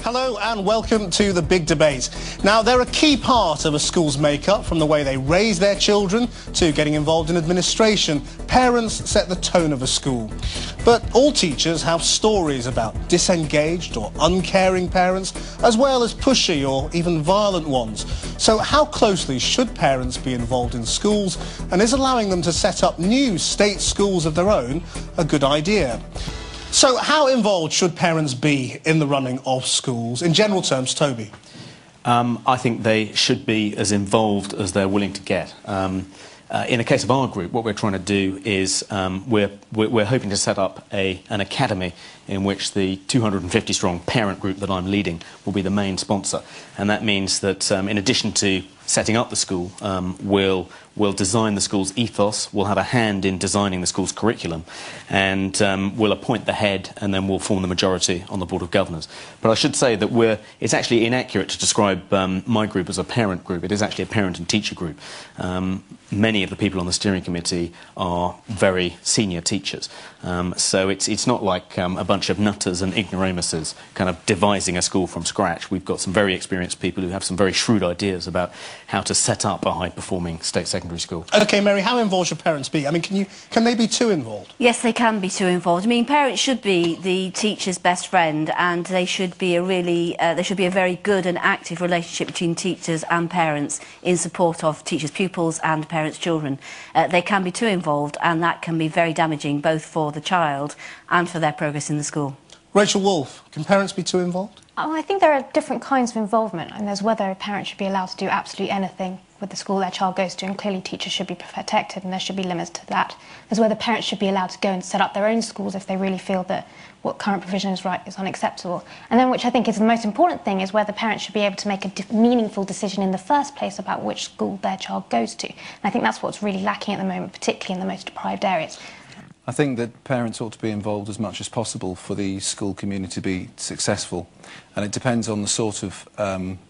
Hello and welcome to the big debate. Now, they're a key part of a school's makeup, from the way they raise their children to getting involved in administration. Parents set the tone of a school. But all teachers have stories about disengaged or uncaring parents, as well as pushy or even violent ones. So how closely should parents be involved in schools, and is allowing them to set up new state schools of their own a good idea? So how involved should parents be in the running of schools? In general terms, Toby. I think they should be as involved as they're willing to get. In the case of our group, what we're trying to do is we're hoping to set up an academy in which the 250-strong parent group that I'm leading will be the main sponsor. And that means that in addition to setting up the school, we'll design the school's ethos, we'll have a hand in designing the school's curriculum, and we'll appoint the head, and then we'll form the majority on the Board of Governors. But I should say that it's actually inaccurate to describe my group as a parent group. It is actually a parent and teacher group. Many of the people on the steering committee are very senior teachers. So it's not like a bunch of nutters and ignoramuses kind of devising a school from scratch. We've got some very experienced people who have some very shrewd ideas about how to set up a high-performing state secondary school. OK, Mary, how involved should parents be? I mean, can they be too involved? Yes, they can be too involved. I mean, parents should be the teacher's best friend, and they should be a very good and active relationship between teachers and parents in support of teachers' pupils and parents' children. They can be too involved, and that can be very damaging both for the child and for their progress in the school. Rachel Wolfe, can parents be too involved? Oh, I think there are different kinds of involvement, and there's whether a parent should be allowed to do absolutely anything with the school their child goes to, and clearly teachers should be protected and there should be limits to that. There's whether parents should be allowed to go and set up their own schools if they really feel that what current provision is right is unacceptable. And then, which I think is the most important thing, is whether parents should be able to make a meaningful decision in the first place about which school their child goes to. And I think that's what's really lacking at the moment, particularly in the most deprived areas. I think that parents ought to be involved as much as possible for the school community to be successful, and it depends on the sort of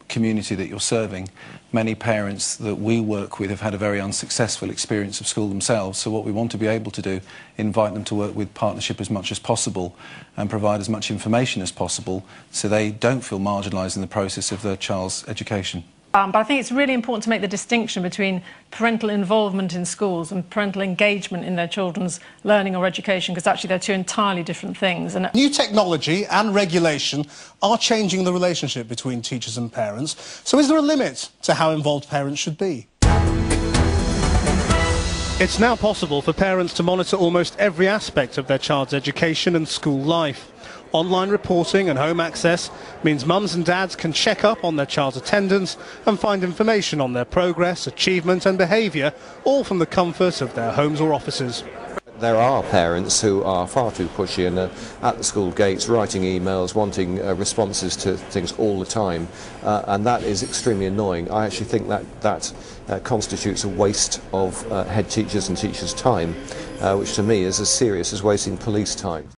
community that you're serving. Many parents that we work with have had a very unsuccessful experience of school themselves, so what we want to be able to do, invite them to work with partnership as much as possible and provide as much information as possible so they don't feel marginalised in the process of their child's education. But I think it's really important to make the distinction between parental involvement in schools and parental engagement in their children's learning or education, because actually they're two entirely different things. And new technology and regulation are changing the relationship between teachers and parents. So is there a limit to how involved parents should be? It's now possible for parents to monitor almost every aspect of their child's education and school life. Online reporting and home access means mums and dads can check up on their child's attendance and find information on their progress, achievement and behaviour, all from the comfort of their homes or offices. There are parents who are far too pushy and are at the school gates writing emails, wanting responses to things all the time, and that is extremely annoying. I actually think that constitutes a waste of head teachers and teachers' time, which to me is as serious as wasting police time.